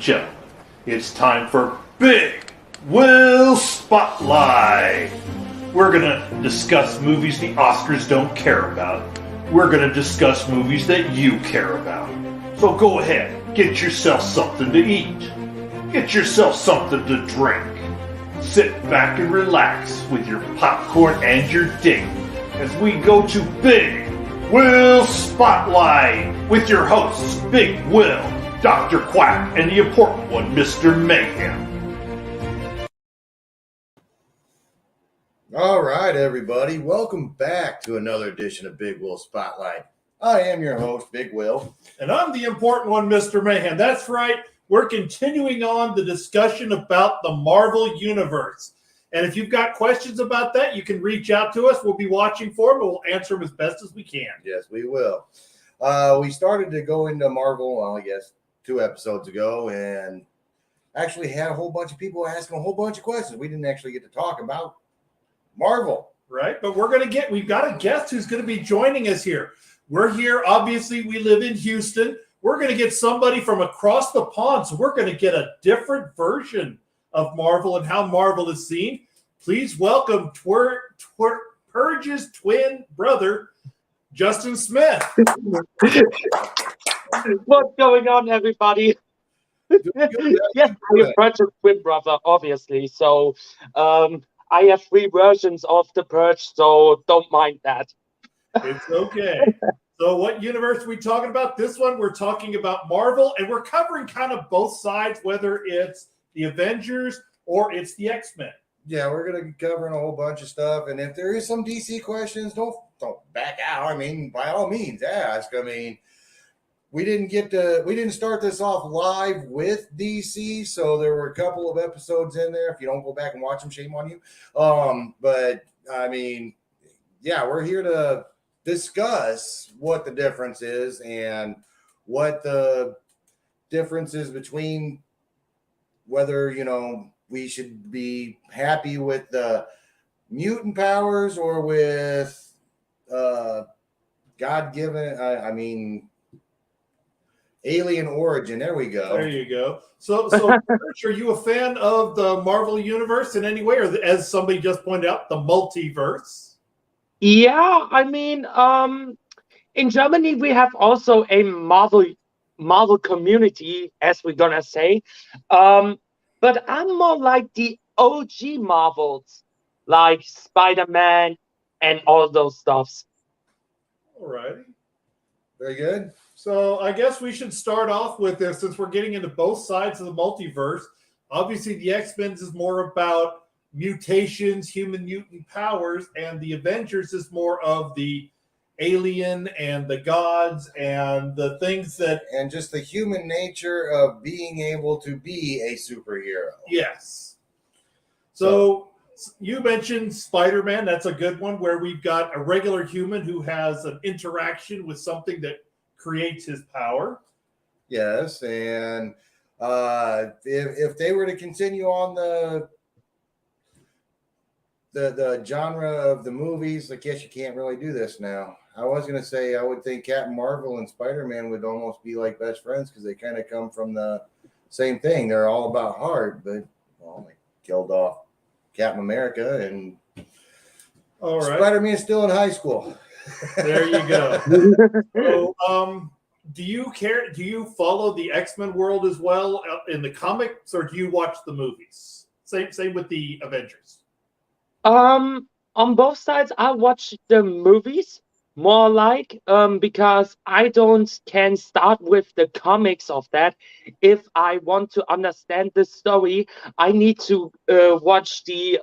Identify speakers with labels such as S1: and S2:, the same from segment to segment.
S1: gentlemen, it's time for Big Will Spotlight. We're going to discuss movies the Oscars don't care about. We're going to discuss movies that you care about. So go ahead, get yourself something to eat. Get yourself something to drink. Sit back and relax with your popcorn and your date as we go to Big Will Spotlight with your hosts, Big Will, Dr. Quack, and the important one, Mr. Mayhem.
S2: All right, everybody. Welcome back to another edition of Big Will Spotlight. I am your host, Big Will.
S1: And I'm the important one, Mr. Mayhem. That's right. We're continuing on the discussion about the Marvel Universe. And if you've got questions about that, you can reach out to us. We'll be watching for them, and we'll answer them as best as we can.
S2: Yes, we will. We started to go into Marvel, well, I guess, 2 episodes ago, and actually had a whole bunch of people asking a whole bunch of questions. We didn't actually get to talk about Marvel.
S1: Right, but we've got a guest who's going to be joining us here. We're here, obviously, we live in Houston. We're going to get somebody from across the pond, so we're going to get a different version of Marvel and how Marvel is seen. Please welcome Purge's twin brother, Justin Smith.
S3: What's going on, everybody? Yes, I am Purge's twin brother, obviously. So I have 3 versions of the Purge, so don't mind that.
S1: It's okay. So what universe are we talking about? This one, we're talking about Marvel, and we're covering kind of both sides, whether it's the Avengers or it's the X-Men.
S2: Yeah, we're going to be covering a whole bunch of stuff. And if there is some DC questions, don't back out. I mean, by all means, ask. I mean, we didn't start this off live with DC, so there were a couple of episodes in there. If you don't go back and watch them, shame on you. But I mean, yeah, we're here to discuss what the difference is and what the difference is between whether, we should be happy with the mutant powers or with God-given, alien origin. There we go.
S1: There you go. So are you a fan of the Marvel Universe in any way, or as somebody just pointed out, the multiverse?
S3: Yeah, in Germany, we have also a Marvel community, as we're going to say. But I'm more like the OG Marvels, like Spider-Man and all those stuffs.
S1: All right.
S2: Very good.
S1: So I guess we should start off with this, since we're getting into both sides of the multiverse. Obviously, the X-Men is more about mutations, human mutant powers, and the Avengers is more of the alien and the gods and the things that...
S2: And just the human nature of being able to be a superhero.
S1: Yes. So you mentioned Spider-Man. That's a good one, where we've got a regular human who has an interaction with something that creates his power.
S2: Yes, and if they were to continue on the genre of the movies, I guess you can't really do this now. I was going to say I would think Captain Marvel and Spider-Man would almost be like best friends because they kind of come from the same thing. They're all about heart, but they killed off Captain America, and
S1: all right,
S2: Spider-Man's still in high school.
S1: There you go. So, do you follow the X-Men world as well in the comics, or do you watch the movies? Same with the Avengers.
S3: On both sides, I watch the movies more like, because I can start with the comics of that. If I want to understand the story, I need to watch the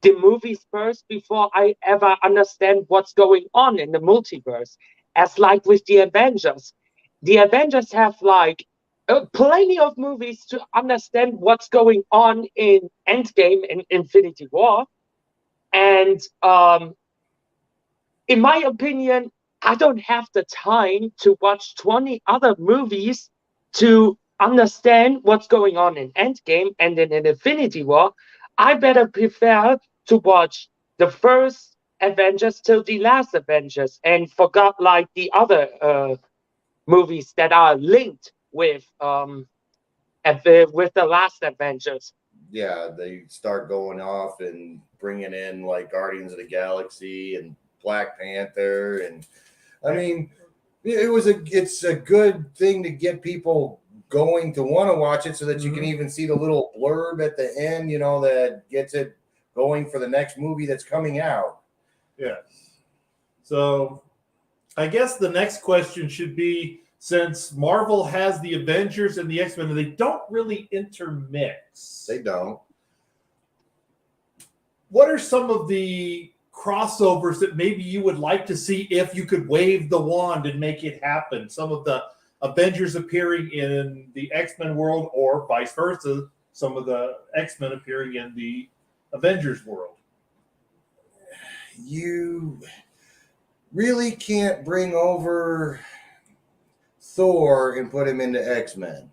S3: movies first before I ever understand what's going on in the multiverse. As like with the Avengers have plenty of movies to understand what's going on in Endgame and Infinity War. And in my opinion, I don't have the time to watch 20 other movies to understand what's going on in Endgame and then in Infinity War. I better prefer to watch the first Avengers till the last Avengers and forgot like the other movies that are linked with the last Avengers.
S2: Yeah, they start going off and bringing in like Guardians of the Galaxy and Black Panther, and I mean, it's a good thing to get people going to want to watch it, so that you can even see the little blurb at the end, that gets it going for the next movie that's coming out.
S1: Yes. So I guess the next question should be, since Marvel has the Avengers and the X-Men, they don't really intermix.
S2: They don't.
S1: What are some of the crossovers that maybe you would like to see if you could wave the wand and make it happen? Some of the Avengers appearing in the X-Men world, or vice versa, some of the X-Men appearing in the Avengers world.
S2: You really can't bring over Thor and put him into X-Men.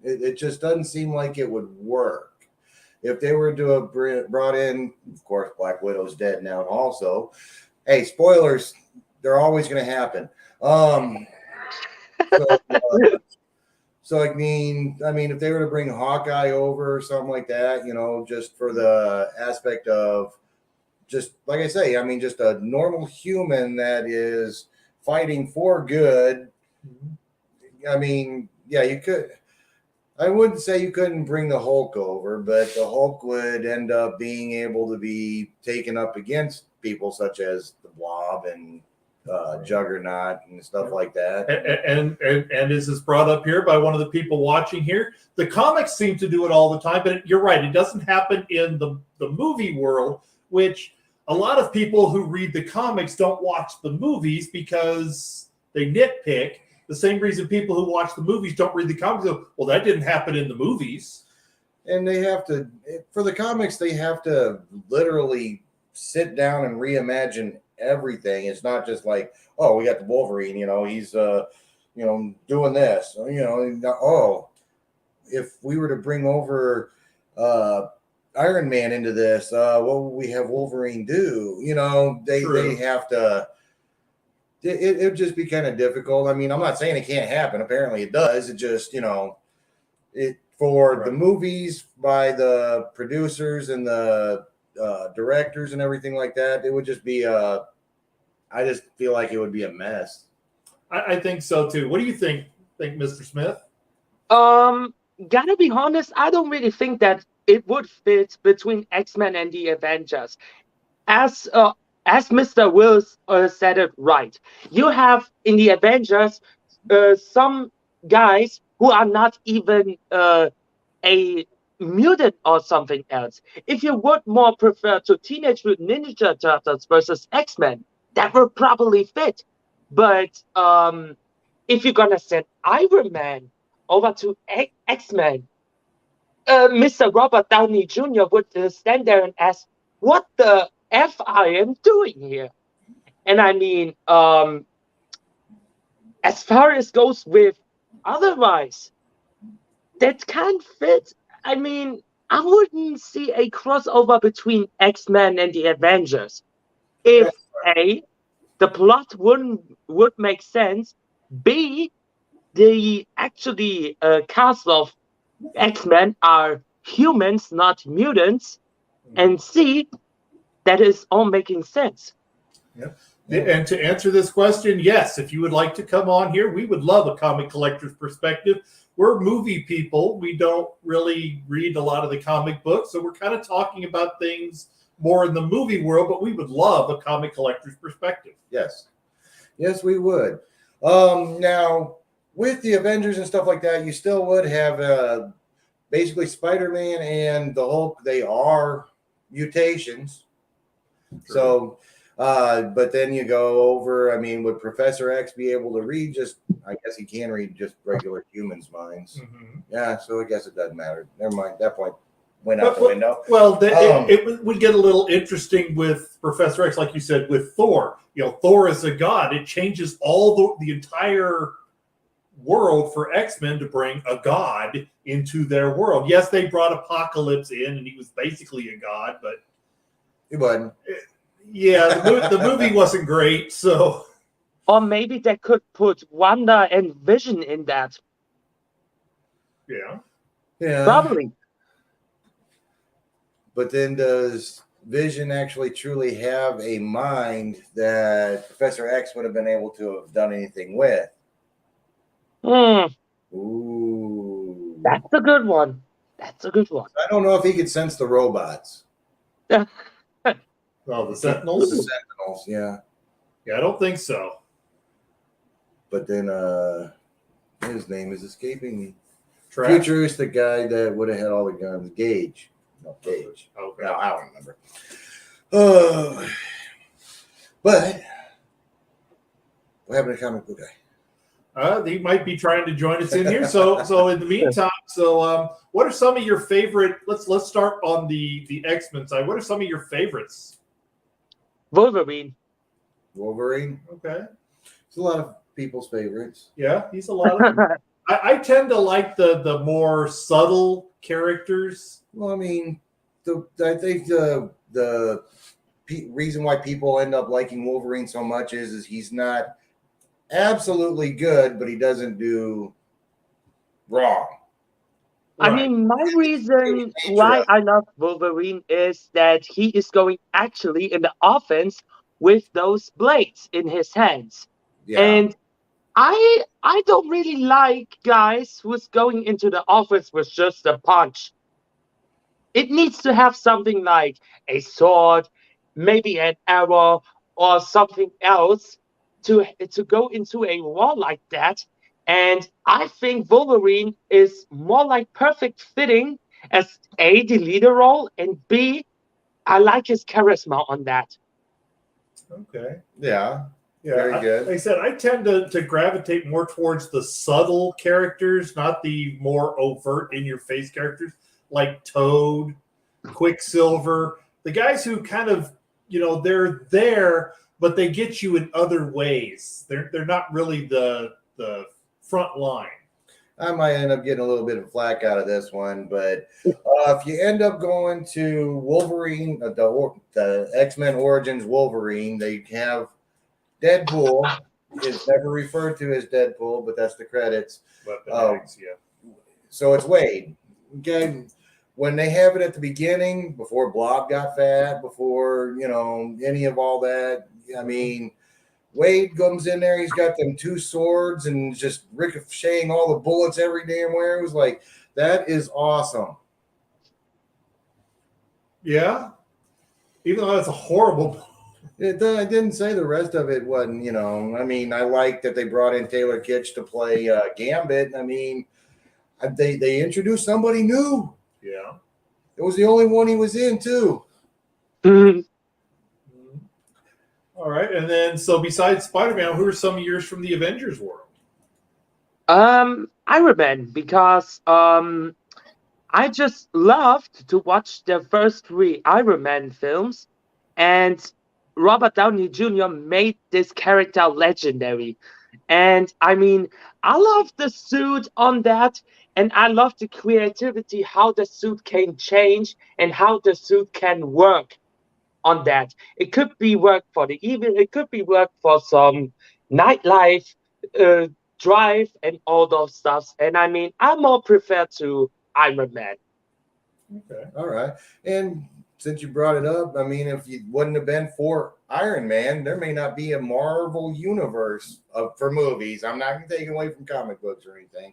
S2: It just doesn't seem like it would work. If they were to have brought in, of course, Black Widow's dead now also. Hey, spoilers, they're always going to happen. So I mean, if they were to bring Hawkeye over or something like that, just for the aspect of, just like I say, just a normal human that is fighting for good. Yeah, you could. I wouldn't say you couldn't bring the Hulk over, but the Hulk would end up being able to be taken up against people such as the Blob and Juggernaut and stuff like that.
S1: And this is brought up here by one of the people watching here. The comics seem to do it all the time, but you're right. It doesn't happen in the movie world, which a lot of people who read the comics don't watch the movies because they nitpick. The same reason people who watch the movies don't read the comics go, well, that didn't happen in the movies.
S2: And they have to, for the comics, they have to literally sit down and reimagine everything. It's not just like, oh, we got the Wolverine, he's doing this. If we were to bring over Iron Man into this, what would we have Wolverine do? They have to. It would just be kind of difficult. I'm not saying it can't happen. Apparently it does. It just, the movies by the producers and the directors and everything like that, it would just be I just feel like it would be a mess.
S1: I think so too. What do you think, Mr. Smith?
S3: Gotta be honest, I don't really think that it would fit between X-Men and the Avengers. As Mr. Wills said it right, you have in the Avengers some guys who are not even a mutant or something else. If you would more prefer to Teenage Mutant Ninja Turtles versus X-Men, that would probably fit. But if you're gonna send Iron Man over to X-Men, Mr. Robert Downey Jr. would stand there and ask, what the F I am doing here? And as far as goes with otherwise, that can't fit. I wouldn't see a crossover between X-Men and the Avengers. If A, the plot would make sense, B, the actually cast of X-Men are humans, not mutants, and C, that is all making sense.
S1: Yep. And to answer this question, yes, if you would like to come on here, we would love a comic collector's perspective. We're movie people. We don't really read a lot of the comic books, so we're kind of talking about things more in the movie world, but we would love a comic collector's perspective.
S2: Yes, we would. Now, with the Avengers and stuff like that, you still would have basically Spider-Man and the Hulk. They are mutations. True. So, but then you go over, would Professor X be able to read I guess he can read just regular humans' minds. Mm-hmm. Yeah, so I guess it doesn't matter. Never mind. That point went out the window.
S1: Well, it would get a little interesting with Professor X, like you said, with Thor. Thor is a god. It changes all the entire world for X-Men to bring a god into their world. Yes, they brought Apocalypse in, and he was basically a god, but
S2: he wasn't.
S1: The movie wasn't great, so.
S3: Or maybe they could put Wanda and Vision in that.
S2: Yeah.
S3: Probably.
S2: But then does Vision actually truly have a mind that Professor X would have been able to have done anything with? Ooh.
S3: That's a good one. That's a good one.
S2: I don't know if he could sense the robots.
S1: Oh, the Sentinels?
S2: The Sentinels, yeah.
S1: Yeah, I don't think so.
S2: But then his name is escaping me.
S1: Trash?
S2: Futuristic guy that would have had all the guns. Gage. No, Gage.
S1: Okay.
S2: No, I don't remember. But what happened to comic book guy?
S1: He might be trying to join us in here. So in the meantime, what are some of your favorite? Let's start on the X-Men side. What are some of your favorites?
S3: Wolverine.
S2: Okay. It's a lot of people's favorites.
S1: Yeah, he's a lot of. I tend to like the more subtle characters.
S2: Well, I mean, I think the reason why people end up liking Wolverine so much is he's not absolutely good, but he doesn't do wrong.
S3: I mean, my reason why I love Wolverine is that he is going actually in the offense with those blades in his hands.
S2: Yeah.
S3: And I don't really like guys who's going into the offense with just a punch. It needs to have something like a sword, maybe an arrow, or something else to go into a war like that. And I think Wolverine is more like perfect fitting as A, the leader role, and B, I like his charisma on that.
S1: Okay.
S2: Yeah.
S1: Yeah,
S2: Very good.
S1: Like I said, I tend to gravitate more towards the subtle characters, not the more overt in-your-face characters like Toad, Quicksilver, the guys who kind of, they're there, but they get you in other ways. They're not really the front line.
S2: I might end up getting a little bit of flack out of this one, but if you end up going to Wolverine, the X-Men Origins Wolverine, they have Deadpool. It's never referred to as Deadpool, but that's the credits. So it's Wade. Okay. When they have it at the beginning, before Blob got fat, before, any of all that, I mean, Wade comes in there. He's got them two swords and just ricocheting all the bullets every damn where. It was like, that is awesome.
S1: Yeah. Even though that's a horrible.
S2: I didn't say the rest of it wasn't, I mean, I like that they brought in Taylor Kitsch to play Gambit. I mean, they introduced somebody new.
S1: Yeah.
S2: It was the only one he was in, too.
S1: All right. And then, so besides Spider-Man, who are some of yours from the Avengers world?
S3: Iron Man, because I just loved to watch the first 3 Iron Man films, and Robert Downey Jr. made this character legendary. And I mean, I love the suit on that, and I love the creativity, how the suit can change and how the suit can work on that. It could be work for the evil, it could be work for some nightlife, drive, and all those stuffs. And I mean, I more prefer to Iron Man.
S2: Okay. All right. And since you brought it up, I mean, if you wouldn't have been for Iron Man, there may not be a Marvel universe for movies. I'm not taking away from comic books or anything,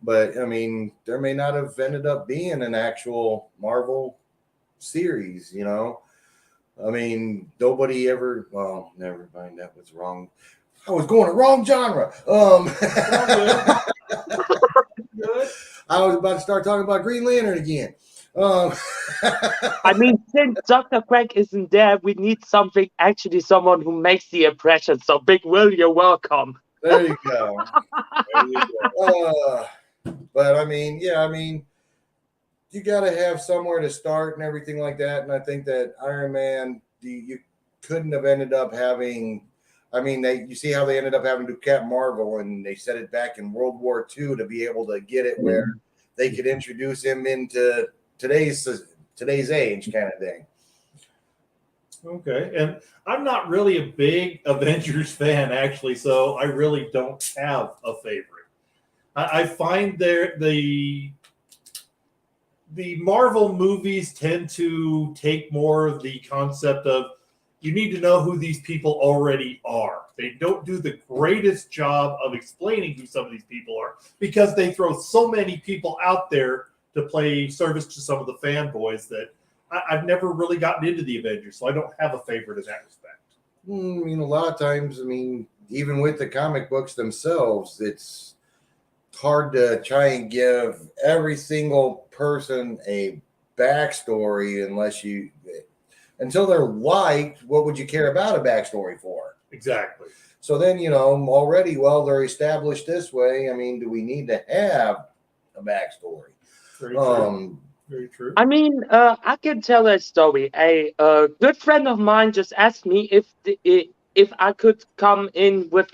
S2: but I mean, there may not have ended up being an actual Marvel series, I mean, nobody ever, never mind, that was wrong. I was going the wrong genre. I was about to start talking about Green Lantern again.
S3: I mean, since Dr. Craig isn't there, we need someone who makes the impression. So, Big Will, you're welcome.
S2: There you go. But I mean, you got to have somewhere to start and everything like that. And I think that Iron Man, you couldn't have ended up having. I mean, you see how they ended up having to Captain Marvel, and they set it back in World War II to be able to get it where they could introduce him into today's age kind of thing.
S1: Okay. And I'm not really a big Avengers fan, actually, so I really don't have a favorite. I find the Marvel movies tend to take more of the concept of you need to know who these people already are. They don't do the greatest job of explaining who some of these people are because they throw so many people out there to play service to some of the fanboys that I've never really gotten into the Avengers, so I don't have a favorite in that respect.
S2: I mean, a lot of times, even with the comic books themselves, it's hard to try and give every single person a backstory until they're liked. What would you care about a backstory for?
S1: Exactly.
S2: So then, already, they're established this way. Do we need to have a backstory?
S1: Very true. Very true.
S3: I can tell a story. A good friend of mine just asked me if I could come in with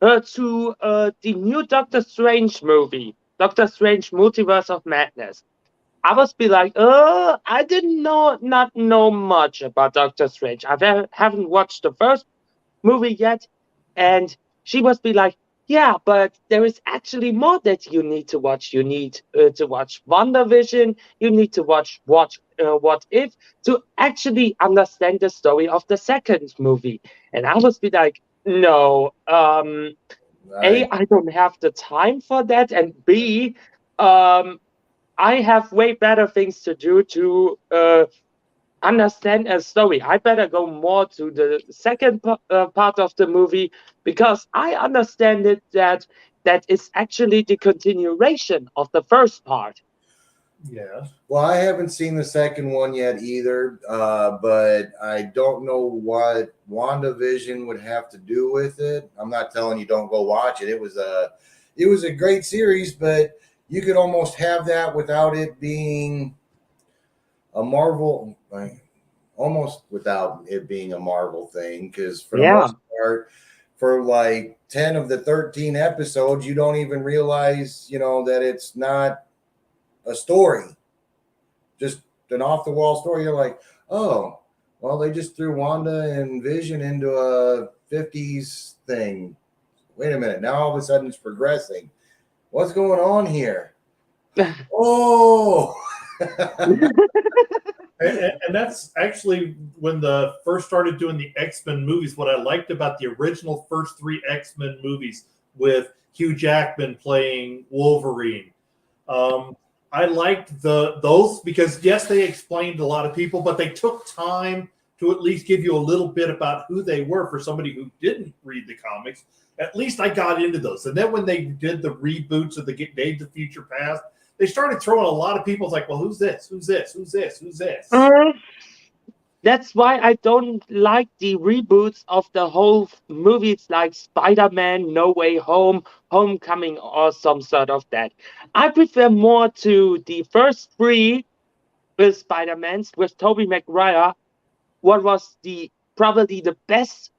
S3: her to the new Doctor Strange movie, Doctor Strange Multiverse of Madness. I was be like, I not know much about Doctor Strange. I haven't watched the first movie yet, and she was be like, yeah, but there is actually more that you need to watch. You need to watch WandaVision. You need to watch What If to actually understand the story of the second movie. And I was be like, no, A, I don't have the time for that, and B, I have way better things to do to understand a story. I better go more to the second part of the movie because I understand it that is actually the continuation of the first part.
S1: Yeah.
S2: Well, I haven't seen the second one yet either, but I don't know what WandaVision would have to do with it. I'm not telling you don't go watch it. It was a great series, but you could almost have that without it being a Marvel, almost without it being a Marvel thing, because for the most part, for like 10 of the 13 episodes, you don't even realize, that it's not a story, just an off-the-wall story. You're like, oh, well, they just threw Wanda and Vision into a 50s thing. Wait a minute. Now all of a sudden it's progressing. What's going on here? Oh!
S1: And that's actually when the first started doing the X-Men movies. What I liked about the original first 3 X-Men movies with Hugh Jackman playing Wolverine. I liked those because, yes, they explained a lot of people, but they took time to at least give you a little bit about who they were for somebody who didn't read the comics. At least I got into those. And then when they did the reboots of the Days of Future Past, they started throwing a lot of people like, well, who's this? Who's this? Who's this? Who's this?
S3: That's why I don't like the reboots of the whole movies like Spider-Man, No Way Home, Homecoming, or some sort of that. I prefer more to the first 3 Spider-Mans with Tobey Maguire. What was probably the best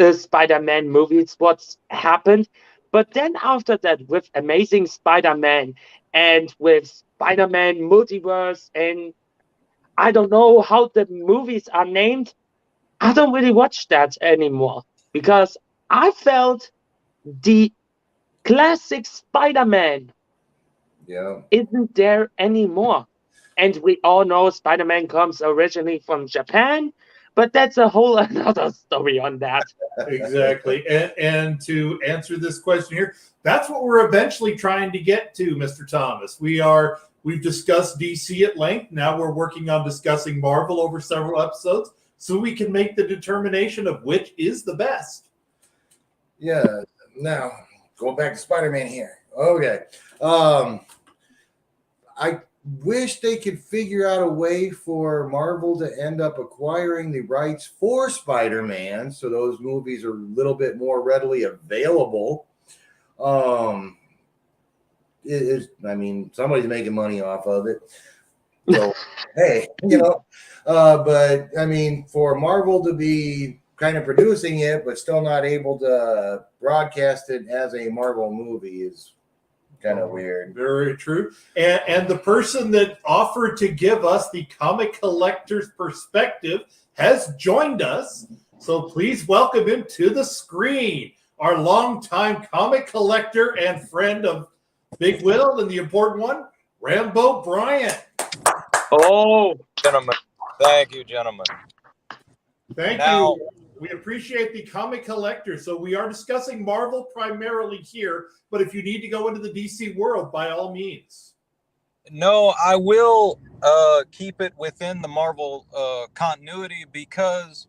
S3: Spider-Man movie? It's what's happened. But then after that, with Amazing Spider-Man and with Spider-Man Multiverse, and I don't know how the movies are named, I don't really watch that anymore because I felt the classic Spider-Man isn't there anymore. And we all know Spider-Man comes originally from Japan, but that's a whole another story on that.
S1: Exactly. And to answer this question here, that's what we're eventually trying to get to, Mr. Thomas. We've discussed DC at length. Now we're working on discussing Marvel over several episodes so we can make the determination of which is the best.
S2: Yeah. Now, going back to Spider-Man here. Okay. I wish they could figure out a way for Marvel to end up acquiring the rights for Spider-Man so those movies are a little bit more readily available. Somebody's making money off of it. So, hey, but for Marvel to be kind of producing it, but still not able to broadcast it as a Marvel movie is kind of weird.
S1: Very true. And the person that offered to give us the comic collector's perspective has joined us. So please welcome him to the screen. Our longtime comic collector and friend of Big Will, and the important one, Rambo Bryant.
S3: Oh,
S4: Gentlemen, thank you, gentlemen.
S1: Thank you. We appreciate the comic collector. So we are discussing Marvel primarily here, but if you need to go into the DC world, by all means.
S4: No, I will keep it within the Marvel continuity because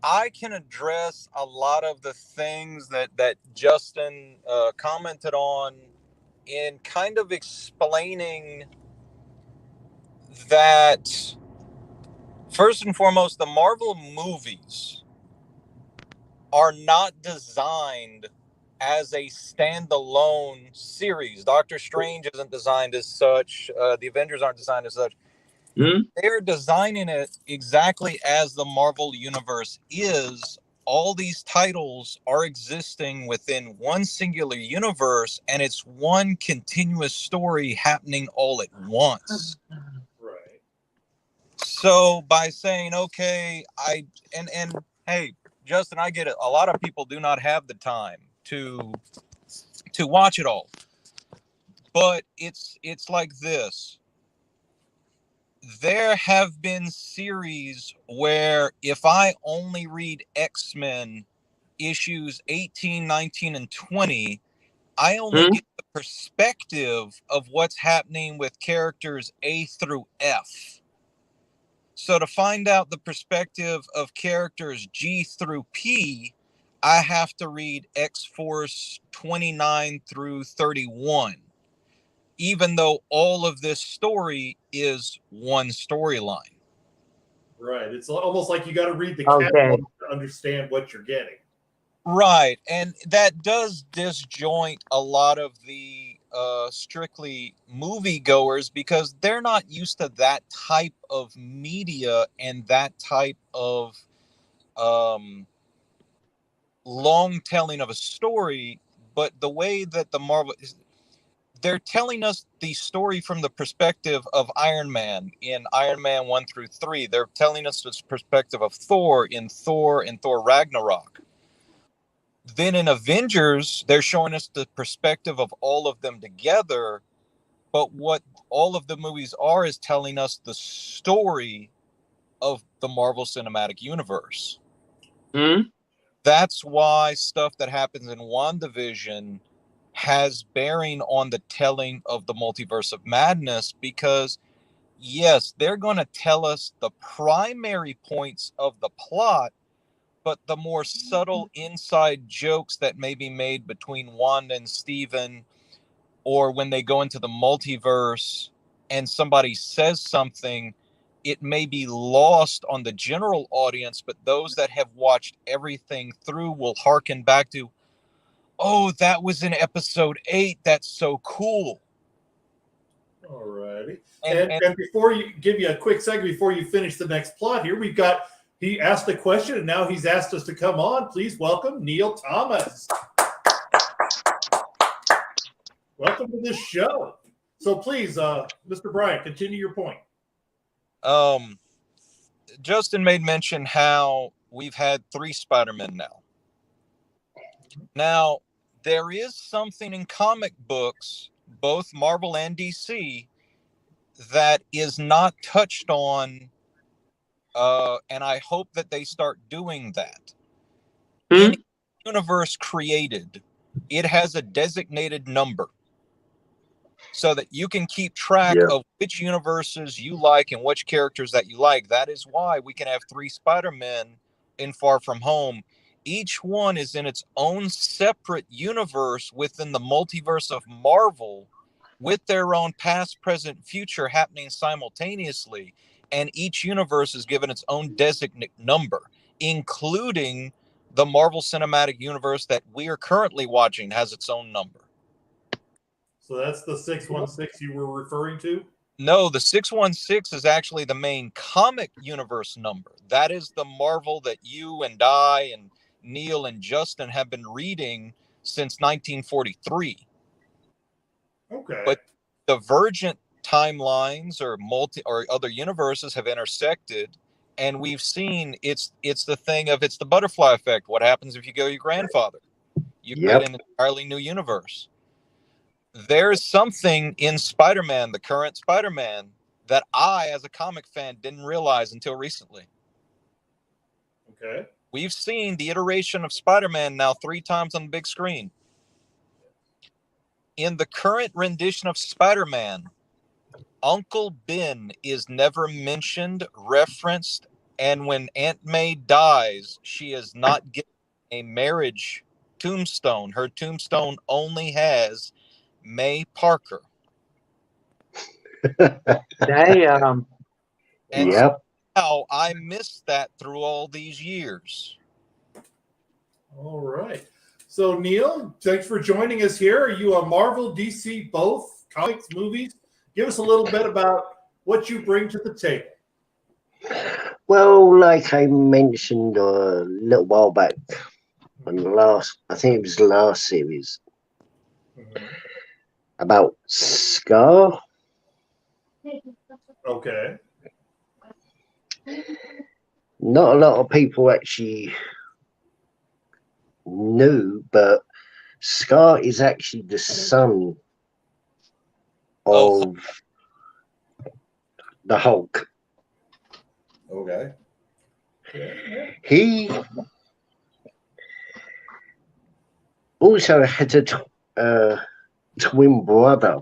S4: I can address a lot of the things that Justin commented on in kind of explaining that, first and foremost, the Marvel movies are not designed as a standalone series. Doctor Strange isn't designed as such. The Avengers aren't designed as such. They're designing it exactly as the Marvel universe is. All these titles are existing within one singular universe, and it's one continuous story happening all at once.
S1: Right.
S4: So by saying, okay, and hey, Justin, I get it. A lot of people do not have the time to watch it all. But it's like this. There have been series where if I only read X-Men issues 18, 19, and 20, I only get the perspective of what's happening with characters A through F. So to find out the perspective of characters G through P, I have to read X-Force 29 through 31, even though all of this story is one storyline.
S1: Right. It's almost like you got to read the catalog to understand what you're getting.
S4: Right. And that does disjoint a lot of the strictly moviegoers because they're not used to that type of media and that type of long telling of a story. But the way that the Marvel, they're telling us the story from the perspective of Iron Man in Iron Man 1 through 3. They're telling us the perspective of Thor and Thor Ragnarok. Then in Avengers, they're showing us the perspective of all of them together. But what all of the movies are is telling us the story of the Marvel Cinematic Universe. That's why stuff that happens in WandaVision has bearing on the telling of the Multiverse of Madness, because yes, they're going to tell us the primary points of the plot, but the more subtle inside jokes that may be made between Wanda and Steven, or when they go into the multiverse and somebody says something, it may be lost on the general audience, but those that have watched everything through will hearken back to, oh, that was in episode 8. That's so cool.
S1: All righty. And before you give you a quick second before you finish the next plot here, he asked a question and now he's asked us to come on. Please welcome Neil Thomas. Welcome to this show. So please, Mr. Bryant, continue your point.
S4: Justin made mention how we've had 3 Spider-Men now. Now, there is something in comic books, both Marvel and DC, that is not touched on, and I hope that they start doing that. Any universe created, it has a designated number so that you can keep track of which universes you like and which characters that you like. That is why we can have 3 Spider-Men in Far From Home. Each one is in its own separate universe within the multiverse of Marvel, with their own past, present, future happening simultaneously. And each universe is given its own designate number, including the Marvel Cinematic Universe that we are currently watching has its own number.
S1: So that's the 616 you were referring to?
S4: No, the 616 is actually the main comic universe number. That is the Marvel that you and I and Neil and Justin have been reading since 1943.
S1: Okay.
S4: But divergent timelines or other universes have intersected, and we've seen it's the thing of it's the butterfly effect. What happens if you go your grandfather? You get an entirely new universe. there's something in Spider-Man, the current Spider-Man, that I, as a comic fan, didn't realize until recently.
S1: Okay.
S4: We've seen the iteration of Spider-Man now 3 times on the big screen. In the current rendition of Spider-Man, Uncle Ben is never mentioned, referenced, and when Aunt May dies, she is not given a marriage tombstone. Her tombstone only has May Parker.
S3: Damn.
S4: And
S5: Yep.
S4: somehow I missed that through all these years.
S1: All right. So, Neil, thanks for joining us here. Are you a Marvel, DC, both comics, movies? Give us a little bit about what you bring to the table.
S5: Well, like I mentioned a little while back, on the last, I think it was the last series, about Scar.
S1: Okay.
S5: Not a lot of people actually knew, but Scar is actually the son of the Hulk.
S2: Okay.
S5: He also had a twin brother.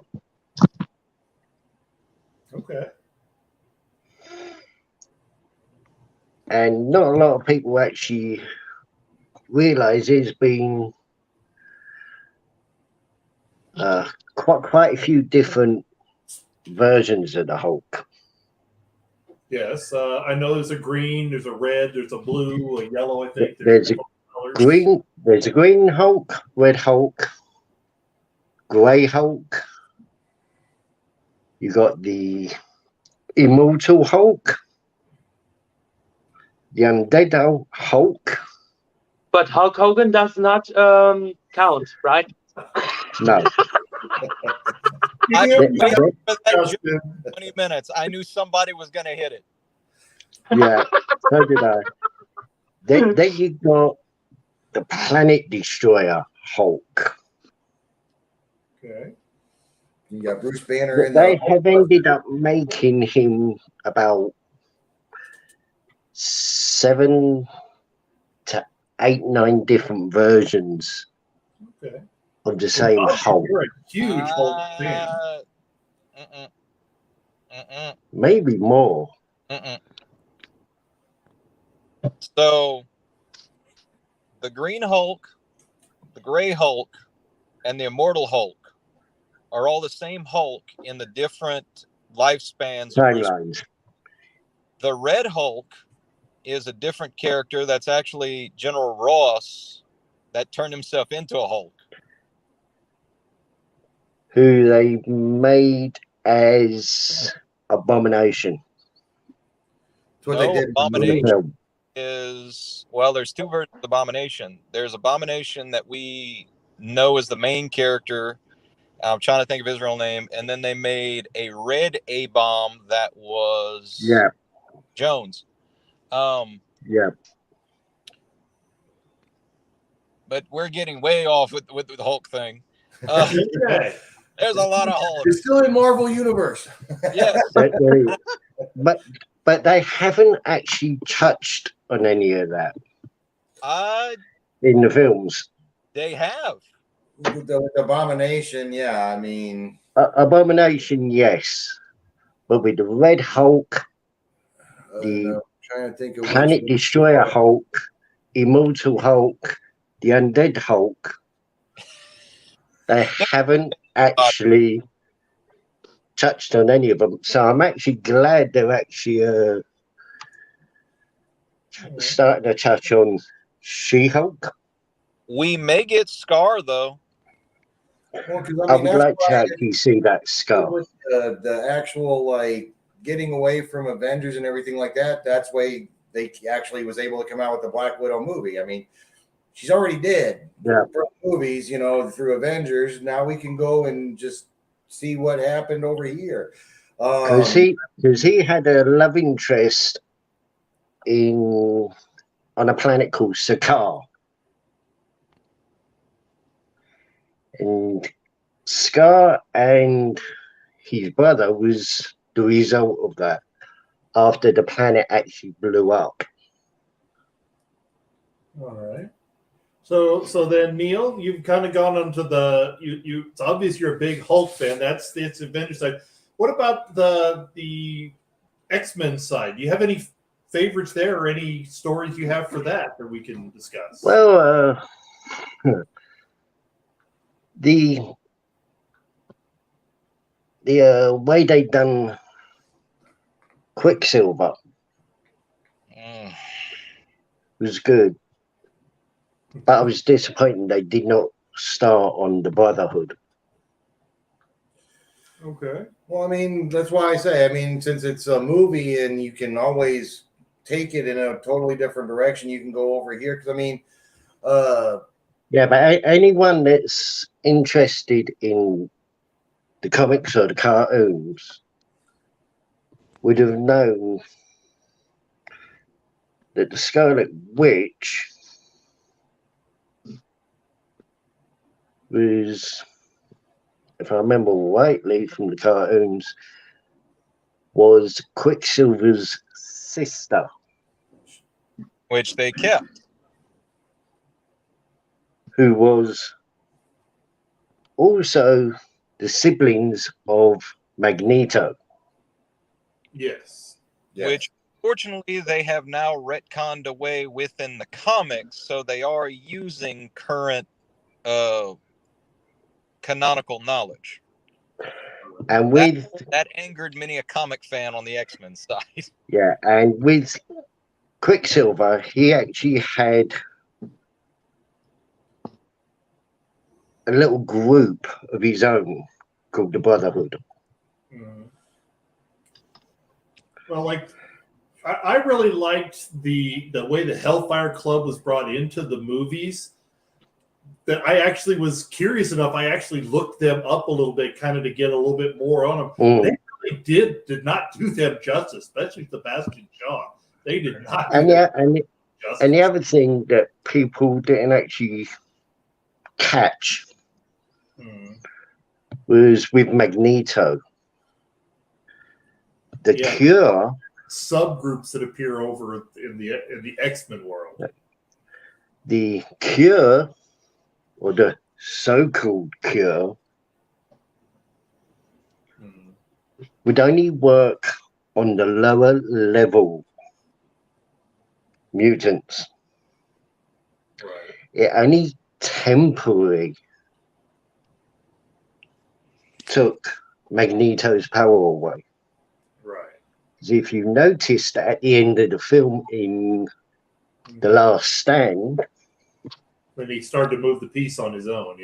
S1: Okay.
S5: And not a lot of people actually realize there's been quite a few different versions of the Hulk.
S1: Yes. I know there's a green, there's a red, there's a blue, a yellow, I think.
S5: There's a green Hulk, red Hulk, grey Hulk. You got the Immortal Hulk, the Undead Hulk.
S3: But Hulk Hogan does not count, right?
S5: No.
S4: I
S1: Yeah,
S4: waited
S1: yeah.
S4: for that joke 20 minutes. I knew somebody was going to hit it.
S5: Yeah, so did I. Then you got the Planet Destroyer Hulk.
S2: Okay. You got Bruce Banner in
S5: They
S2: the.
S5: have ended up making him about 7 to 8, 9 different versions
S1: Okay.
S5: of the same Hulk.
S1: You're a huge Hulk fan.
S5: Maybe more.
S4: So, the Green Hulk, the Gray Hulk, and the Immortal Hulk are all the same Hulk in the different lifespans of Bruce.
S5: Timelines.
S4: The Red Hulk is a different character that's actually General Ross that turned himself into a Hulk.
S5: Who they made as Abomination.
S2: That's what they did.
S4: Abomination is, well, there's 2 versions of Abomination. There's Abomination that we know as the main character. I'm trying to think of his real name. And then they made a red A-bomb that was Jones.
S5: Yeah.
S4: But we're getting way off with the Hulk thing.
S1: Okay.
S4: There's a lot of Hulk.
S2: It's still in Marvel Universe.
S4: Yes.
S5: But they haven't actually touched on any of that in the films.
S4: They have.
S2: With the Abomination, yeah. I mean,
S5: Abomination, yes. But with the Red Hulk, the
S2: trying to think of
S5: Planet Destroyer Hulk, Immortal Hulk, the Undead Hulk, they haven't actually touched on any of them. So I'm actually glad they're actually starting to touch on She-Hulk.
S4: We may get Scar, though.
S2: Well,
S5: I would like to actually see that Scar.
S2: With the actual, like, getting away from Avengers and everything like that, that's why they actually was able to come out with the Black Widow movie. I mean, she's already dead.
S5: Yeah.
S2: For movies, you know, through Avengers. Now we can go and just see what happened over here.
S5: Because he had a love interest on a planet called Sakaar. And Scar and his brother was the result of that after the planet actually blew up.
S1: All right. So then Neil, you've kind of gone onto the you. It's obvious you're a big Hulk fan. That's the Avengers side. What about the X-Men side? Do you have any favorites there, or any stories you have for that we can discuss?
S5: Well, the way they done Quicksilver was good, but I was disappointed they did not start on the Brotherhood.
S1: Okay.
S2: Well, I mean, that's why I say, I mean, since it's a movie and you can always take it in a totally different direction, you can go over here. Because, I mean,
S5: yeah, but anyone that's interested in the comics or the cartoons would have known that the Scarlet Witch was, if I remember rightly from the cartoons, was Quicksilver's sister.
S4: Which they kept.
S5: Who was also the siblings of Magneto.
S1: Yes.
S4: Which fortunately they have now retconned away within the comics, so they are using current canonical knowledge.
S5: And with
S4: that angered many a comic fan on the X-Men side.
S5: Yeah, and with Quicksilver, he actually had a little group of his own called the Brotherhood.
S1: Mm. Well, like I really liked the way the Hellfire Club was brought into the movies. That I actually was curious enough. I actually looked them up a little bit, kind of to get a little bit more on them. They really did not do them justice, especially Sebastian Shaw. They did not.
S5: And the other thing that people didn't actually catch was with Magneto. The Cure
S1: subgroups that appear over in the X-Men world.
S5: The Cure, or the so-called Cure, would only work on the lower level mutants.
S1: Right.
S5: It only temporarily took Magneto's power away.
S1: Right.
S5: If you noticed at the end of the film in The Last Stand,
S1: when he started to move the piece on his own,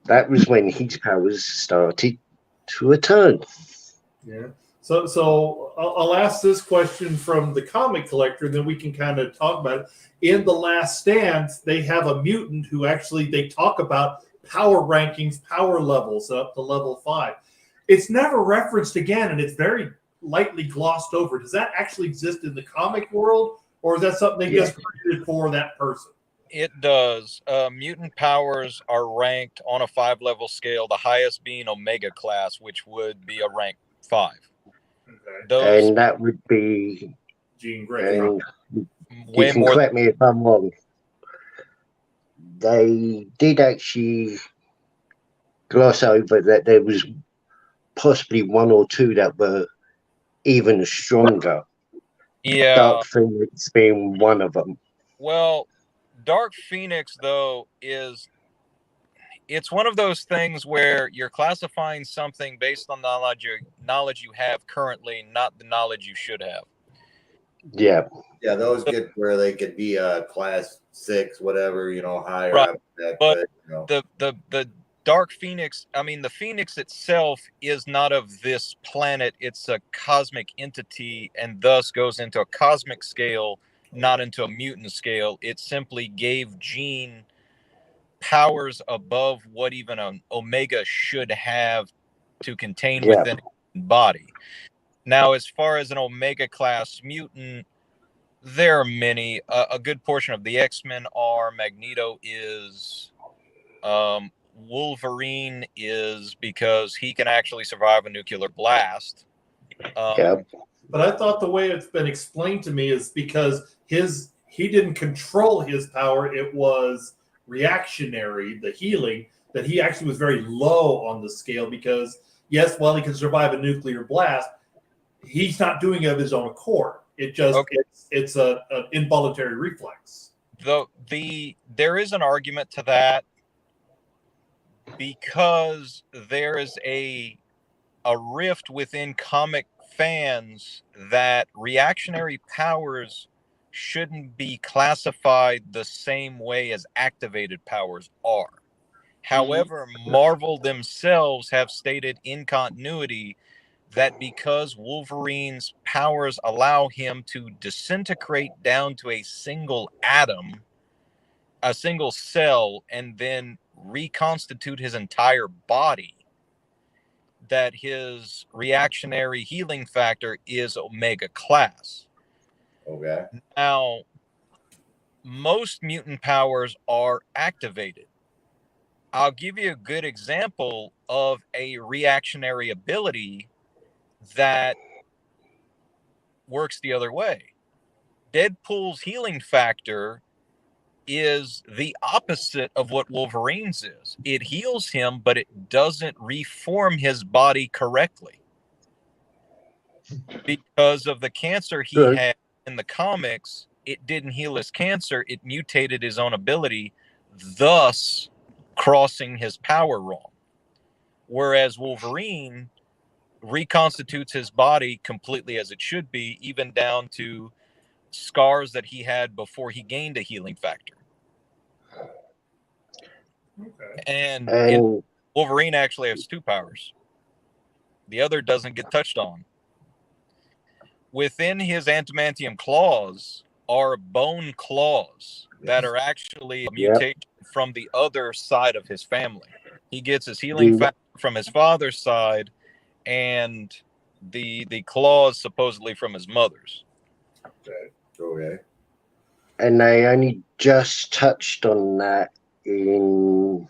S5: that was when his powers started to return.
S1: Yeah. So I'll ask this question from the comic collector, and then we can kind of talk about it. In The Last Stand, they have a mutant who actually they talk about power rankings, power levels up to level 5. It's never referenced again, and it's very lightly glossed over. Does that actually exist in the comic world, or is that something they just created for that person?
S4: It does. Mutant powers are ranked on a 5-level scale, the highest being Omega class, which would be a rank 5.
S5: Okay. And that would be
S1: Jean Grey.
S5: You can correct me if I'm wrong. They did actually gloss over that there was possibly one or two that were even stronger.
S4: Yeah.
S5: Dark Phoenix being one of them.
S4: Well, Dark Phoenix, though, it's one of those things where you're classifying something based on knowledge you have currently, not the knowledge you should have.
S5: Yeah.
S2: Yeah, those get where they could be a class 6, whatever, higher
S4: right.
S2: up.
S4: But the Dark Phoenix, I mean, the Phoenix itself is not of this planet. It's a cosmic entity and thus goes into a cosmic scale, not into a mutant scale. It simply gave Jean powers above what even an Omega should have to contain within its body. Now, as far as an Omega class mutant, there are many. A good portion of the X-Men are. Magneto is Wolverine is because he can actually survive a nuclear blast.
S5: Yep.
S1: But I thought the way it's been explained to me is because he didn't control his power. It was reactionary, the healing, that he actually was very low on the scale because, yes, while he can survive a nuclear blast, he's not doing it of his own accord. It just, it's an involuntary reflex.
S4: There is an argument to that because there is a rift within comic fans that reactionary powers shouldn't be classified the same way as activated powers are. However, Marvel themselves have stated in continuity that because Wolverine's powers allow him to disintegrate down to a single atom, a single cell, and then reconstitute his entire body, that his reactionary healing factor is Omega class.
S2: Okay.
S4: Now, most mutant powers are activated. I'll give you a good example of a reactionary ability that works the other way. Deadpool's healing factor is the opposite of what Wolverine's is. It heals him, but it doesn't reform his body correctly. Because of the cancer he had in the comics, it didn't heal his cancer, it mutated his own ability, thus crossing his power wrong. Whereas Wolverine reconstitutes his body completely as it should be, even down to scars that he had before he gained a healing factor.
S1: Okay.
S4: And Wolverine actually has two powers. The other doesn't get touched on. Within his adamantium claws are bone claws that are actually a mutation from the other side of his family. He gets his healing factor from his father's side, and the claws supposedly from his mother's.
S2: Okay.
S5: And they only just touched on that in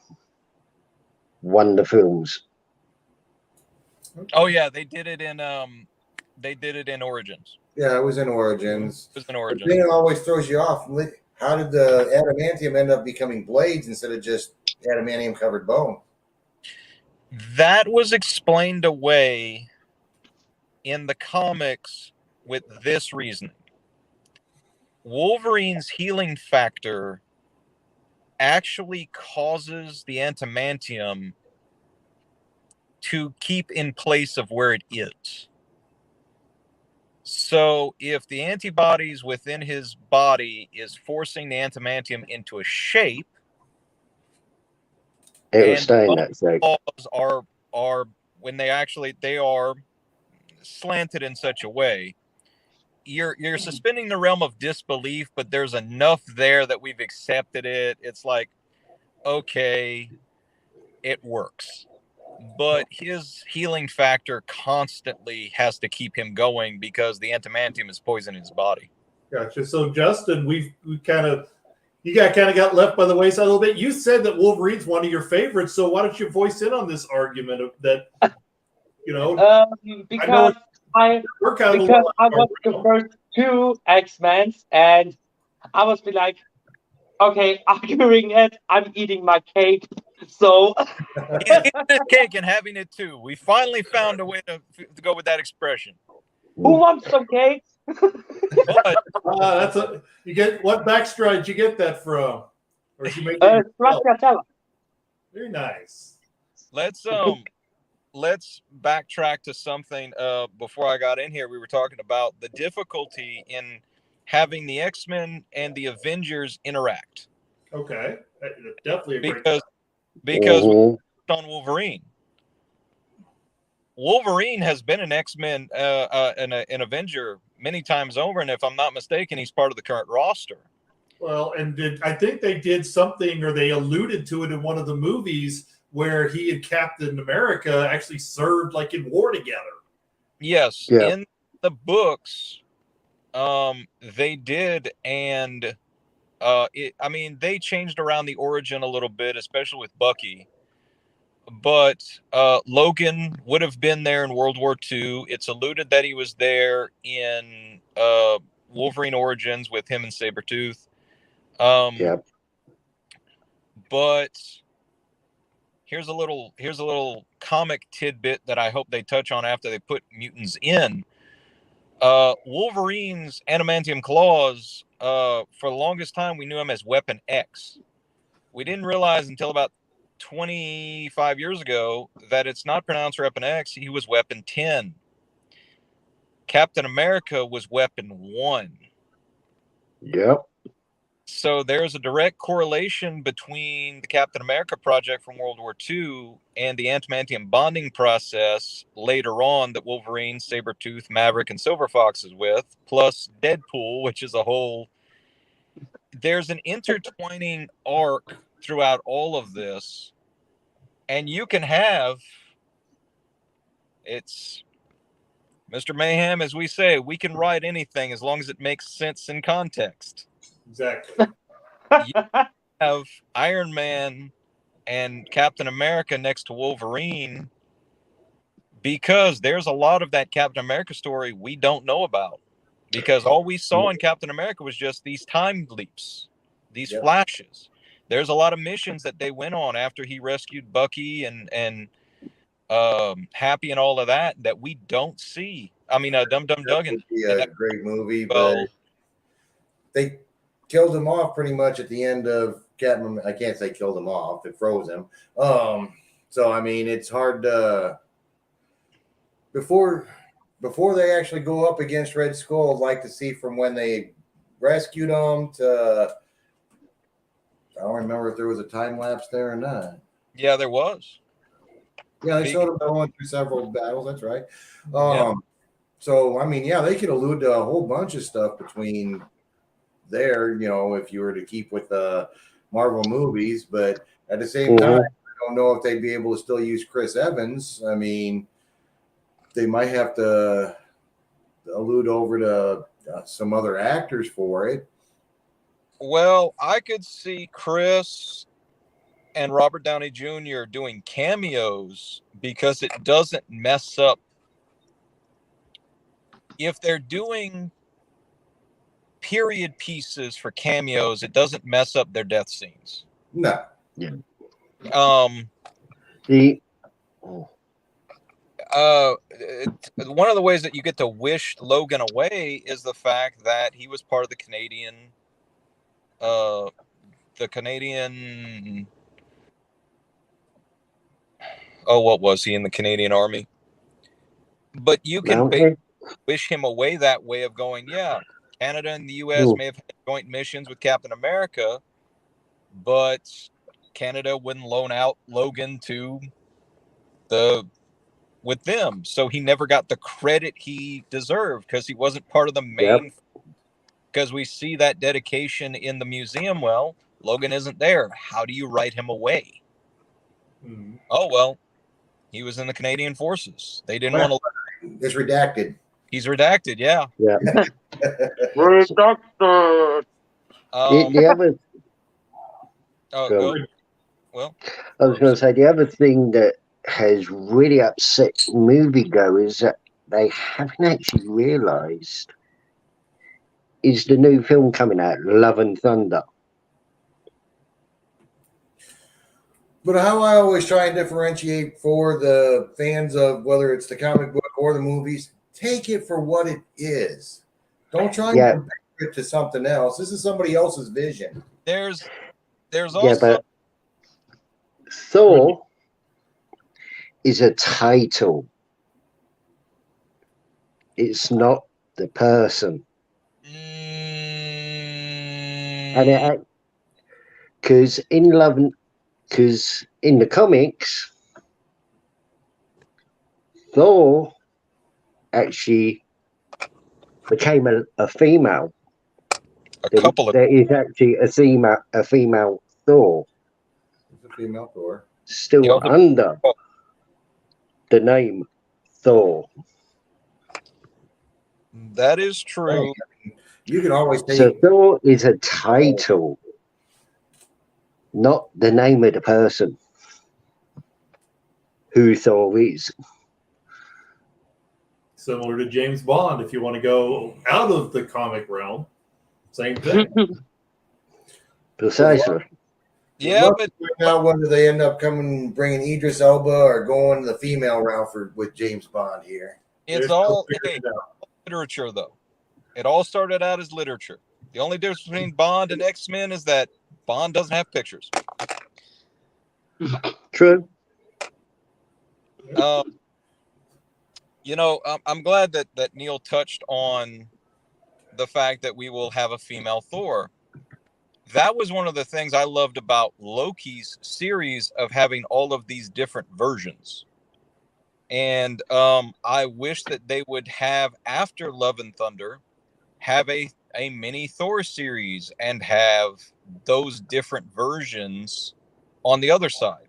S5: one of the films.
S4: Oh yeah, they did it in Origins.
S2: Yeah, it was in Origins.
S4: It was in Origins.
S2: The thing that always throws you off. How did the adamantium end up becoming blades instead of just adamantium covered bone?
S4: That was explained away in the comics with this reasoning. Wolverine's healing factor actually causes the adamantium to keep in place of where it is. So if the antibodies within his body is forcing the adamantium into a shape,
S5: it will stay in that shape.
S4: Are when they are slanted in such a way, you're suspending the realm of disbelief, but there's enough there that we've accepted it. It's like, okay, it works. But his healing factor constantly has to keep him going because the adamantium is poisoning his body.
S1: Gotcha. So Justin, you got left by the wayside a little bit. You said that Wolverine's one of your favorites, so why don't you voice in on this argument of that?
S3: Because I watched the first two X-Men, and I was like, okay, arguing it, I'm eating my cake. So
S4: he's eating this cake and having it too. We finally found a way to go with that expression.
S3: Who wants some cake?
S1: You get what backstride did you get that from? Or did you make
S3: Very
S1: nice.
S4: Let's backtrack to something before I got in here. We were talking about the difficulty in having the X-Men and the Avengers interact.
S1: Okay. Definitely
S4: because we on Wolverine. Wolverine has been an X-Men an Avenger many times over, and if I'm not mistaken, he's part of the current roster.
S1: Well, and I think they did something, or they alluded to it in one of the movies where he and Captain America actually served like in war together.
S4: Yes, in the books, they did, and I mean, they changed around the origin a little bit, especially with Bucky. But Logan would have been there in World War II. It's alluded that he was there in Wolverine Origins with him and Sabretooth.
S5: Yep.
S4: But here's a little comic tidbit that I hope they touch on after they put mutants in. Wolverine's adamantium claws, for the longest time, we knew him as Weapon X. We didn't realize until about 25 years ago that it's not pronounced Weapon X. He was Weapon 10. Captain America was Weapon 1.
S5: Yep.
S4: So there's a direct correlation between the Captain America project from World War II and the adamantium bonding process later on that Wolverine, Sabretooth, Maverick, and Silver Fox is with, plus Deadpool, which is a whole... There's an intertwining arc throughout all of this, and you can have... It's... Mr. Mayhem, as we say, we can write anything as long as it makes sense in context.
S1: Exactly.
S4: You have Iron Man and Captain America next to Wolverine because there's a lot of that Captain America story we don't know about, because all we saw in Captain America was just these time leaps, these flashes. There's a lot of missions that they went on after he rescued Bucky and Happy and all of that we don't see. I mean, Dum Dum Dugan.
S2: A great movie, but they killed him off pretty much at the end of Captain. I can't say killed him off; it froze him. So I mean, it's hard to before they actually go up against Red Skull. I'd like to see from when they rescued him to. I don't remember if there was a time lapse there or not.
S4: Yeah, there was.
S2: Yeah, they showed him going through several battles. That's right.
S4: Yeah.
S2: So I mean, yeah, they could allude to a whole bunch of stuff between there, you know, if you were to keep with the Marvel movies, but at the same time, I don't know if they'd be able to still use Chris Evans. I mean, they might have to allude over to some other actors for it.
S4: Well, I could see Chris and Robert Downey Jr. doing cameos because it doesn't mess up. If they're doing period pieces for cameos, it doesn't mess up their death scenes.
S2: No.
S5: Yeah.
S4: One of the ways that you get to wish Logan away is the fact that he was part of the Canadian what was he in the Canadian Army? But you can wish him away that way of going, yeah, Canada and the U.S. may have had joint missions with Captain America, but Canada wouldn't loan out Logan with them. So he never got the credit he deserved because he wasn't part of the main. Because we see that dedication in the museum. Well, Logan isn't there. How do you write him away?
S2: Mm-hmm.
S4: Oh, well, he was in the Canadian Forces. They didn't want to.
S2: It's redacted.
S4: He's redacted, yeah.
S5: Yeah.
S3: Redacted.
S5: The other.
S4: Well,
S5: I was going to say the other thing that has really upset moviegoers is that they haven't actually realised is the new film coming out, Love and Thunder.
S2: But how I always try and differentiate for the fans of whether it's the comic book or the movies, take it for what it is. Don't try and compare it to something else. This is somebody else's vision.
S4: There's also
S5: but Thor is a title. It's not the person. And because in the comics, Thor actually became a female. There is actually a female Thor.
S2: It's a female Thor.
S5: Still under the name Thor.
S4: That is true.
S2: You can always take.
S5: So Thor is a title, not the name of the person who Thor is.
S1: Similar to James Bond, if you want to go out of the comic realm, same thing.
S5: Precisely.
S4: Yeah, but
S2: now whether they end up bringing Idris Elba or going the female route with James Bond here.
S4: it's all literature, though. It all started out as literature. The only difference between Bond and X-Men is that Bond doesn't have pictures.
S5: True.
S4: You know, I'm glad that Neil touched on the fact that we will have a female Thor. That was one of the things I loved about Loki's series of having all of these different versions. And I wish that they would have, after Love and Thunder, have a mini Thor series and have those different versions on the other side.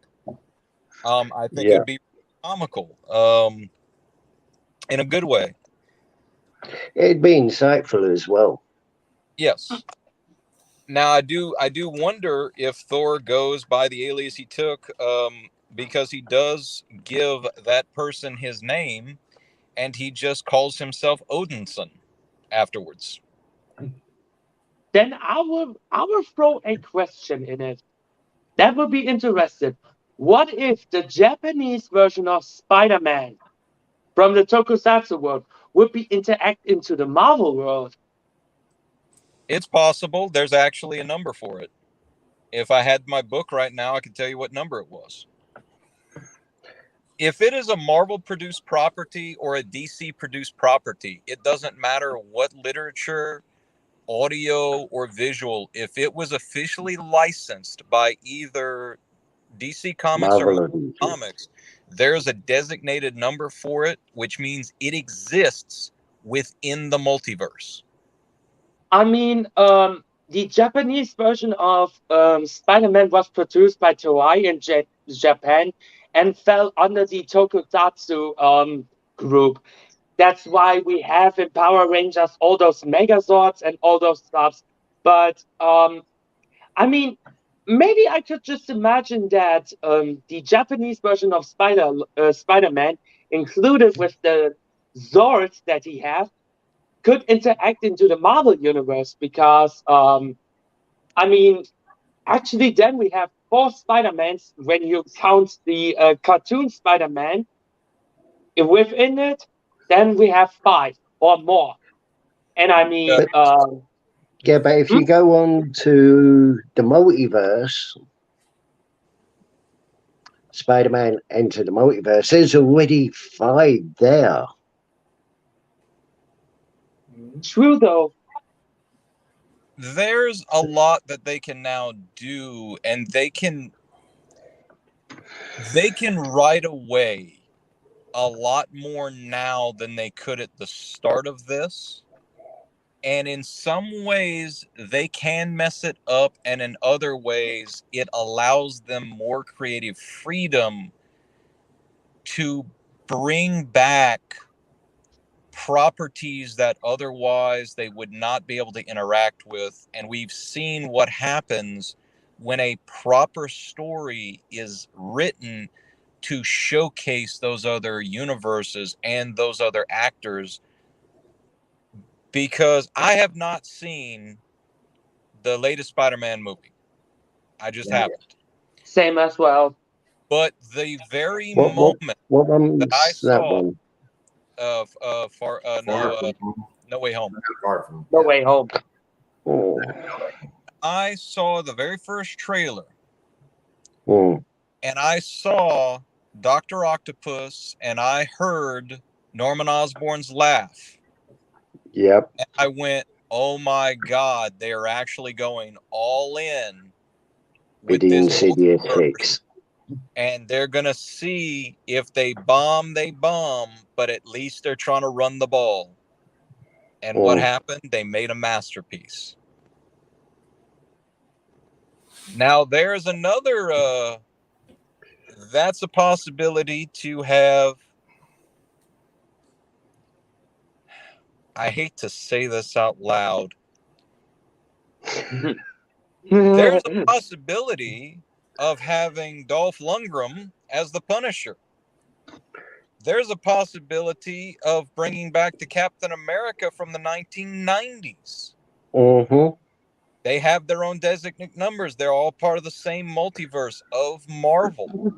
S4: I think it'd be comical in a good way.
S5: It'd be insightful as well.
S4: Yes. Now I do wonder if Thor goes by the alias he took, because he does give that person his name, and he just calls himself Odinson afterwards.
S3: Then I will throw a question in it. That would be interesting. What if the Japanese version of Spider-Man from the Tokusatsu world would be interact into the Marvel world?
S4: It's possible. There's actually a number for it. If I had my book right now, I could tell you what number it was. If it is a Marvel-produced property or a DC-produced property, it doesn't matter what literature, audio, or visual. If it was officially licensed by either DC Comics or Marvel Comics, there's a designated number for it, which means it exists within the multiverse.
S3: I mean, the Japanese version of Spider-Man was produced by Toei in Japan and fell under the Tokusatsu group. That's why we have in Power Rangers all those Megazords and all those stuffs. But I mean, maybe I could just imagine that the Japanese version of Spider-Man, included with the Zords that he has, could interact into the Marvel universe, because I mean, actually then we have 4 Spider-Mans when you count the cartoon Spider-Man within it. Then we have 5 or more. And I mean,
S5: but if you go on to the multiverse, Spider-Man Enter the Multiverse, there's already 5 there.
S3: True, though.
S4: There's a lot that they can now do, and they can right away a lot more now than they could at the start of this. And in some ways, they can mess it up, and in other ways, it allows them more creative freedom to bring back properties that otherwise they would not be able to interact with. And we've seen what happens when a proper story is written to showcase those other universes and those other actors. Because I have not seen the latest Spider-Man movie. I just haven't.
S3: Same as well.
S4: But the very moment that I saw No Way Home.
S3: No Way Home.
S5: Oh.
S4: I saw the very first trailer.
S5: Oh.
S4: And I saw Dr. Octopus, and I heard Norman Osborn's laugh.
S5: Yep.
S4: And I went, oh my God, they are actually going all in
S5: with the Insidious fix.
S4: And they're going to see if they bomb, but at least they're trying to run the ball. And what happened? They made a masterpiece. Now, there's another, that's a possibility to have, I hate to say this out loud, There's a possibility of having Dolph Lundgren as the Punisher. There's a possibility of bringing back the Captain America from the 1990s.
S5: Mm-hmm.
S4: They have their own designate numbers. They're all part of the same multiverse of Marvel.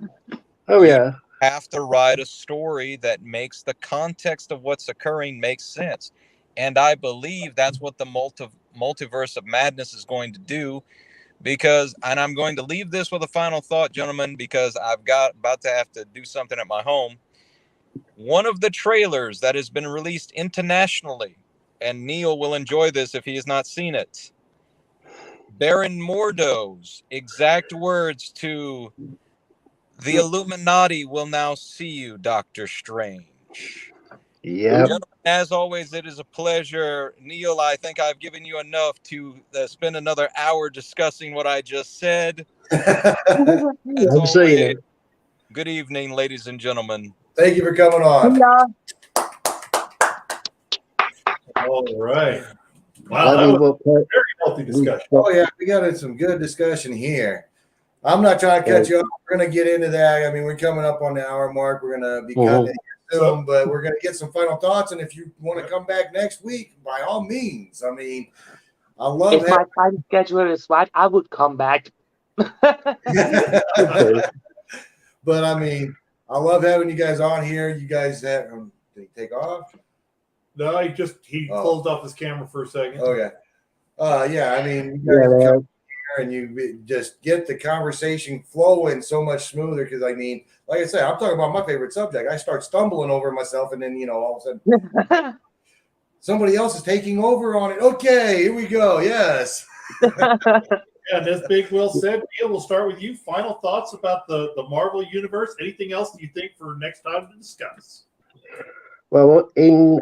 S5: Oh, yeah.
S4: You have to write a story that makes the context of what's occurring make sense. And I believe that's what the multiverse of madness is going to do. Because, and I'm going to leave this with a final thought, gentlemen, because I've got about to have to do something at my home. One of the trailers that has been released internationally, and Neil will enjoy this if he has not seen it. Baron Mordo's exact words to the Illuminati will now see you, Doctor Strange.
S5: Yeah.
S4: Gentlemen, as always, it is a pleasure. Neil, I think I've given you enough to spend another hour discussing what I just said. As
S5: I'm seeing
S4: always,
S5: it.
S4: good evening, ladies and gentlemen.
S2: Thank you for coming on.
S1: All right. Wow, that was a very healthy discussion.
S2: Oh, yeah, we got some good discussion here. I'm not trying to cut you off. We're going to get into that. I mean, we're coming up on the hour mark. We're going to be cutting it soon, but we're going to get some final thoughts. And if you want to come back next week, by all means. I mean, I love
S3: if my time schedule is right, I would come back.
S2: But I mean, I love having you guys on here. You guys have did he take off?
S1: No, he closed off his camera for a second.
S2: Okay. Yeah, I mean, you guys come here and you just get the conversation flowing so much smoother because, I mean, like I said, I'm talking about my favorite subject. I start stumbling over myself and then, all of a sudden somebody else is taking over on it. Okay, here we go. Yes.
S1: And as Big Will said, Neil, we'll start with you. Final thoughts about the Marvel Universe. Anything else that you think for next time to discuss?
S5: Well, in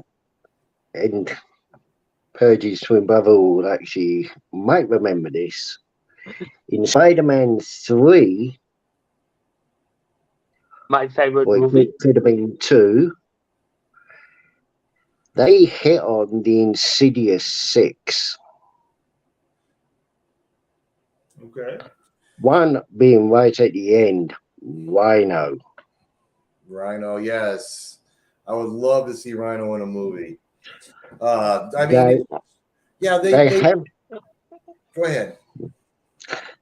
S5: Purge's twin brother will actually might remember this. In Spider-Man 3,
S3: my favorite
S5: or
S3: movie.
S5: it could have been 2, they hit on the Insidious 6.
S1: Okay.
S5: One being right at the end, Rhino.
S2: Rhino, yes. I would love to see Rhino in a movie. I mean, they
S5: have.
S2: Go ahead.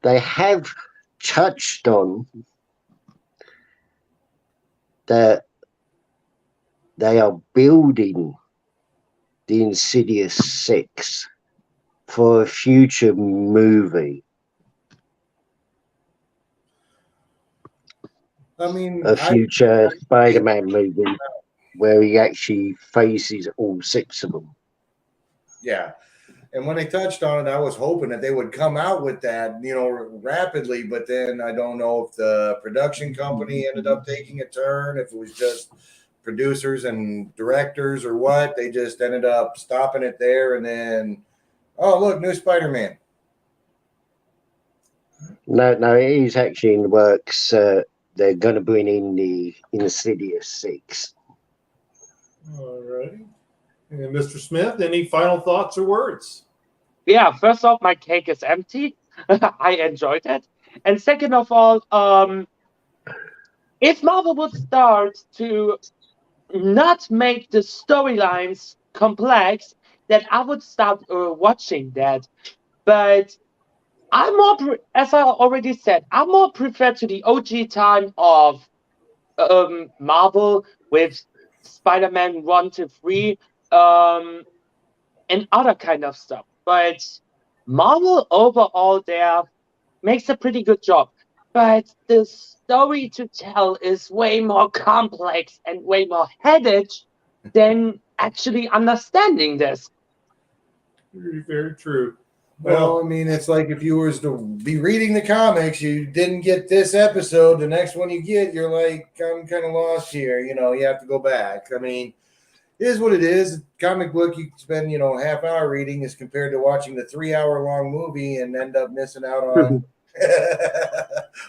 S5: They have touched on that they are building the Insidious 6 for a future movie.
S2: I mean,
S5: a future Spider-Man movie where he actually faces all 6 of them.
S2: Yeah. And when they touched on it, I was hoping that they would come out with that, rapidly. But then I don't know if the production company ended up taking a turn, if it was just producers and directors or what. They just ended up stopping it there. And then, oh, look, new Spider-Man.
S5: No, it is actually in the works. They're going to bring in the Insidious 6.
S1: All right. And Mr. Smith, any final thoughts or words?
S3: Yeah, first off, my cake is empty. I enjoyed it. And second of all, if Marvel would start to not make the storylines complex, then I would start watching that. But I'm more, as I already said, I'm more preferred to the OG time of Marvel with Spider-Man 1 to 3 and other kind of stuff. But Marvel overall there makes a pretty good job. But the story to tell is way more complex and way more headed than actually understanding this.
S1: Very, very true.
S2: Well, I mean, it's like if you was to be reading the comics, you didn't get this episode. The next one you get, you're like, I'm kind of lost here. You have to go back. I mean, it is what it is. Comic book, you spend, half hour reading as compared to watching the 3-hour-long movie and end up missing out on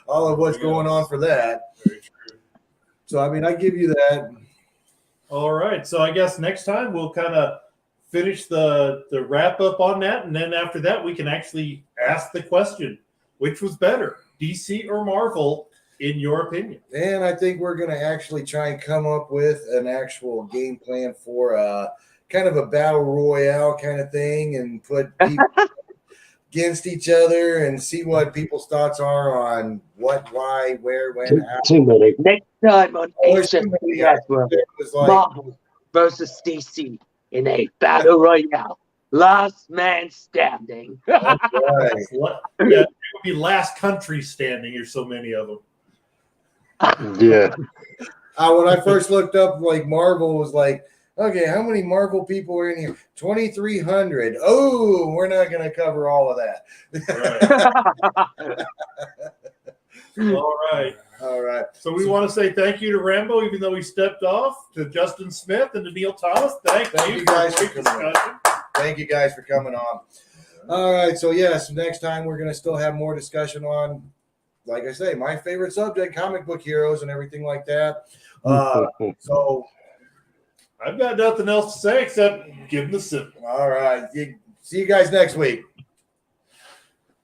S2: all of what's going on for that. So, I mean, I give you that.
S1: All right. So I guess next time we'll kind of finish the wrap up on that, and then after that we can actually ask the question: which was better, DC or Marvel, in your opinion?
S2: And I think we're going to actually try and come up with an actual game plan for kind of a battle royale kind of thing, and put people against each other and see what people's thoughts are on what, why, where, when, how.
S5: Too many.
S3: Next time on
S2: There's
S3: Ancient
S2: too many
S3: Network,
S2: It was like,
S3: Marvel versus DC in a battle royale. Last man standing.
S2: right.
S1: Yeah, it would be last country standing. There's so many of them.
S5: Yeah.
S2: When I first looked up, like, Marvel was like, okay, how many Marvel people are in here? 2,300. Oh, we're not going to cover all of that.
S1: Right. All right.
S2: All right.
S1: So we want to say thank you to Rambo, even though he stepped off, to Justin Smith and to Neil Thomas. Thank you
S2: guys
S1: for
S2: for
S1: a great
S2: coming on.
S1: discussion.
S2: Thank you guys for coming on. All right. So, yes, next time we're going to still have more discussion on, like I say, my favorite subject, comic book heroes and everything like that. So,
S1: I've got nothing else to say except give them the sip.
S2: all right. See you guys next week.